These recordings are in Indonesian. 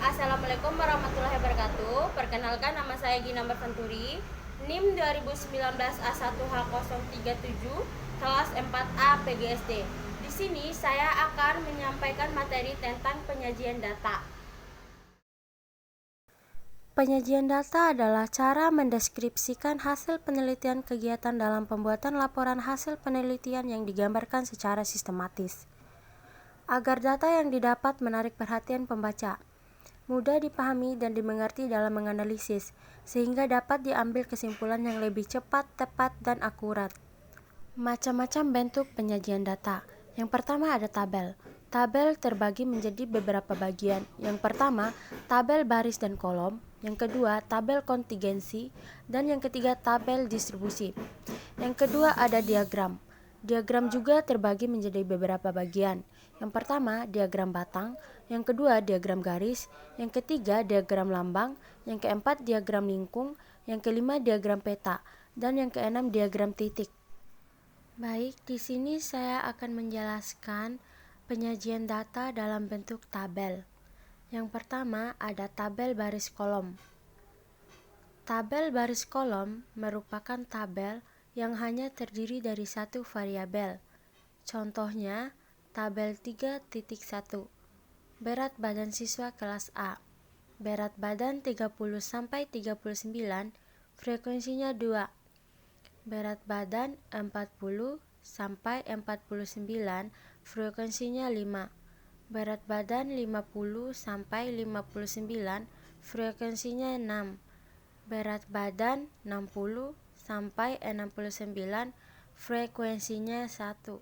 Assalamualaikum warahmatullahi wabarakatuh. Perkenalkan, nama saya Gina Bervanturi, NIM 2019 A1H037, kelas 4A PGSD. Di sini saya akan menyampaikan materi tentang penyajian data. Penyajian data adalah cara mendeskripsikan hasil penelitian kegiatan dalam pembuatan laporan hasil penelitian yang digambarkan secara sistematis. Agar data yang didapat menarik perhatian pembaca, mudah dipahami dan dimengerti dalam menganalisis, sehingga dapat diambil kesimpulan yang lebih cepat, tepat, dan akurat. Macam-macam bentuk penyajian data. Yang pertama ada tabel. Tabel terbagi menjadi beberapa bagian. Yang pertama, tabel baris dan kolom. Yang kedua, tabel kontingensi. Dan yang ketiga, tabel distribusi. Yang kedua ada diagram. Diagram juga terbagi menjadi beberapa bagian. Yang pertama, diagram batang. Yang kedua, diagram garis. Yang ketiga, diagram lambang. Yang keempat, diagram lingkung. Yang kelima, diagram peta. Dan yang keenam, diagram titik. Baik, di sini saya akan menjelaskan penyajian data dalam bentuk tabel. Yang pertama ada tabel baris kolom. Tabel baris kolom merupakan tabel yang hanya terdiri dari satu variabel. Contohnya, tabel 3.1. Berat badan siswa kelas A. Berat badan 30-39, frekuensinya 2. Berat badan 40 sampai 49, frekuensinya 5. Berat badan 50 sampai 59, frekuensinya 6. Berat badan 60 sampai 69, frekuensinya 1.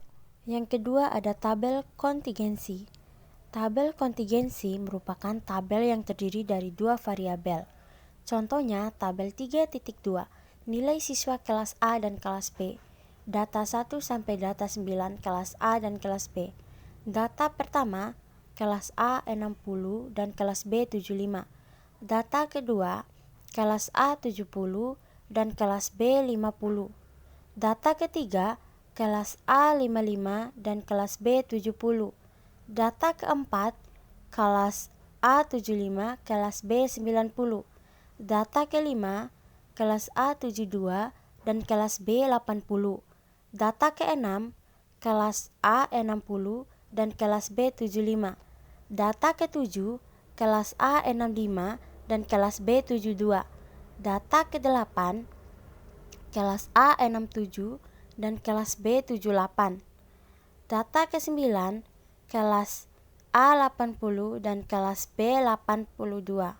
Yang kedua ada tabel kontingensi. Tabel kontingensi merupakan tabel yang terdiri dari dua variabel. Contohnya tabel 3.2. Nilai siswa kelas A dan kelas B. Data 1 sampai data 9 kelas A dan kelas B. Data pertama, kelas A 60 dan kelas B 75. Data kedua, kelas A 70 dan kelas B 50. Data ketiga, kelas A 55 dan kelas B 70. Data keempat, kelas A 75, kelas B 90. Data kelima, kelas A 72 dan kelas B 80. Data keenam, kelas A 60 dan kelas B 75. Data ketujuh, kelas A 65 dan kelas B 72. Data kedelapan, kelas A 67 dan kelas B 78. Data ke-9, kelas A 80 dan kelas B 82.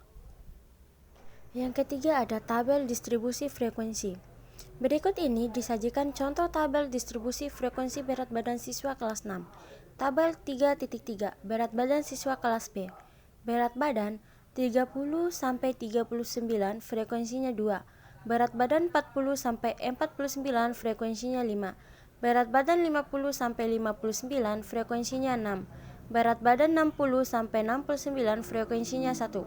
Yang ketiga ada tabel distribusi frekuensi. Berikut ini disajikan contoh tabel distribusi frekuensi berat badan siswa kelas 6. Tabel 3.3, berat badan siswa kelas B. Berat badan 30 sampai 39, frekuensinya 2. Berat badan 40 sampai 49, frekuensinya 5. Berat badan 50 sampai 59, frekuensinya 6. Berat badan 60 sampai 69, frekuensinya 1.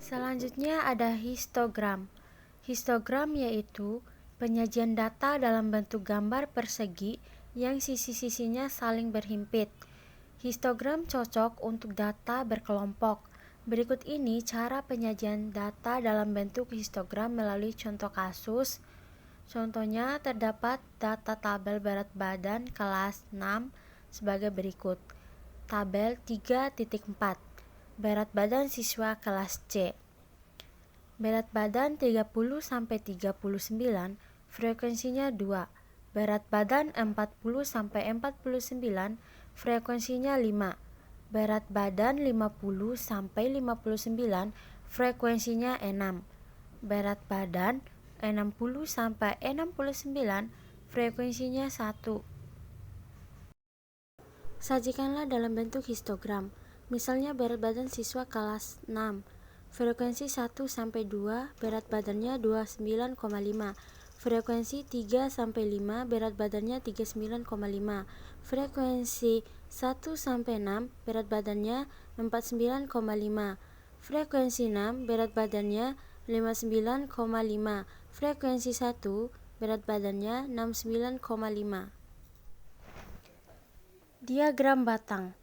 Selanjutnya ada histogram. Histogram yaitu penyajian data dalam bentuk gambar persegi yang sisi-sisinya saling berhimpit. Histogram cocok untuk data berkelompok. Berikut ini cara penyajian data dalam bentuk histogram melalui contoh kasus. Contohnya terdapat data tabel berat badan kelas 6 sebagai berikut. Tabel 3.4. Berat badan siswa kelas C. Berat badan 30 sampai 39, frekuensinya 2. Berat badan 40 sampai 49, frekuensinya 5. Berat badan 50 sampai 59, frekuensinya 6. Berat badan 60 sampai 69, frekuensinya 1. Sajikanlah dalam bentuk histogram. Misalnya berat badan siswa kelas 6, frekuensi 1 sampai 2, berat badannya 29,5. Frekuensi 3 sampai 5, berat badannya 39,5. Frekuensi 1 sampai 6, berat badannya 49,5. Frekuensi 6, berat badannya 59,5. Frekuensi 1, berat badannya 69,5. Diagram batang.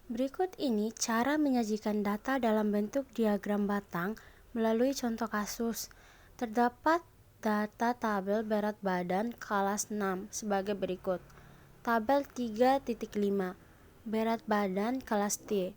Berikut ini cara menyajikan data dalam bentuk diagram batang melalui contoh kasus. Terdapat data tabel berat badan kelas 6 sebagai berikut. Tabel 3.5, berat badan kelas T.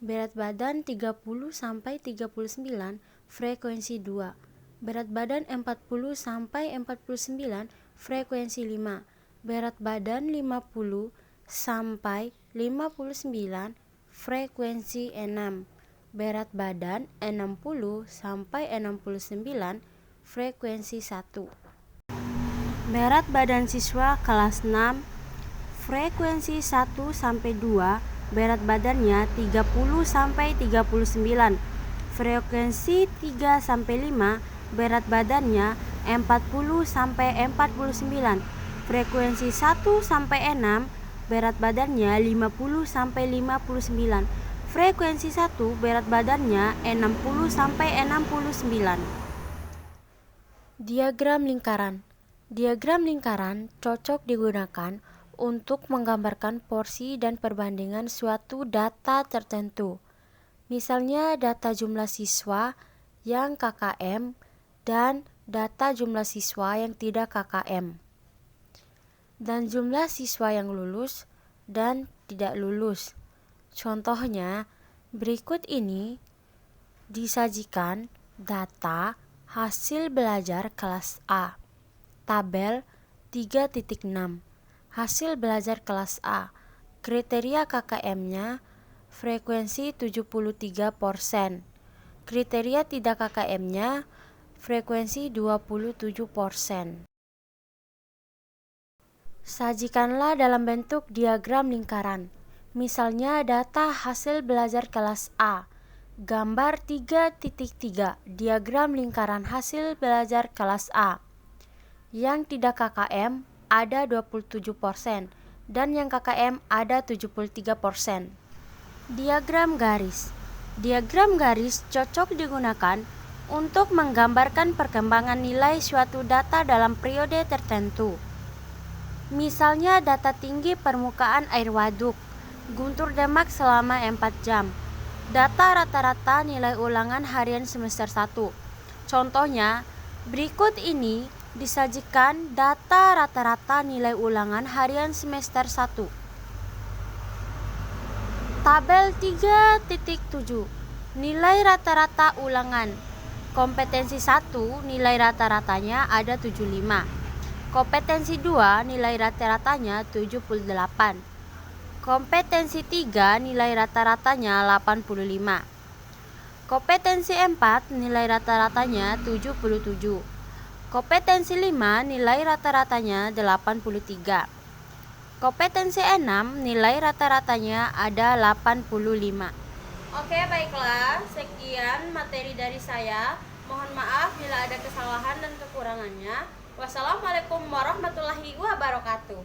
Berat badan 30 sampai 39, frekuensi 2. Berat badan 40 sampai 49, frekuensi 5. Berat badan 50 sampai 59, frekuensi 6. Berat badan 60 sampai 69, frekuensi 1. Berat badan siswa kelas 6, frekuensi 1 sampai 2, berat badannya 30 sampai 39. Frekuensi 3 sampai 5, berat badannya 40 sampai 49. Frekuensi 1 sampai 6, berat badannya 50 sampai 59. Frekuensi 1, berat badannya 60 sampai 69. Diagram lingkaran. Diagram lingkaran cocok digunakan untuk menggambarkan porsi dan perbandingan suatu data tertentu. Misalnya data jumlah siswa yang KKM dan data jumlah siswa yang tidak KKM. Dan jumlah siswa yang lulus dan tidak lulus. Contohnya, berikut ini disajikan data hasil belajar kelas A. Tabel 3.6. Hasil belajar kelas A. Kriteria KKM-nya frekuensi 73%. Kriteria tidak KKM-nya frekuensi 27%. Sajikanlah dalam bentuk diagram lingkaran. Misalnya data hasil belajar kelas A. Gambar 3.3, diagram lingkaran hasil belajar kelas A. Yang tidak KKM ada 27% dan yang KKM ada 73%. Diagram garis. Diagram garis cocok digunakan untuk menggambarkan perkembangan nilai suatu data dalam periode tertentu. Misalnya data tinggi permukaan air waduk, Guntur Demak selama 4 jam. Data rata-rata nilai ulangan harian semester 1. Contohnya, berikut ini disajikan data rata-rata nilai ulangan harian semester 1. Tabel 3.7, nilai rata-rata ulangan. Kompetensi 1, nilai rata-ratanya ada 75. Kompetensi 2, nilai rata-ratanya 78. Kompetensi 3, nilai rata-ratanya 85. Kompetensi 4, nilai rata-ratanya 77. Kompetensi 5, nilai rata-ratanya 83. Kompetensi 6, nilai rata-ratanya ada 85. Oke, baiklah. Sekian materi dari saya. Mohon maaf bila ada kesalahan dan kekurangannya. Wassalamualaikum warahmatullahi wabarakatuh.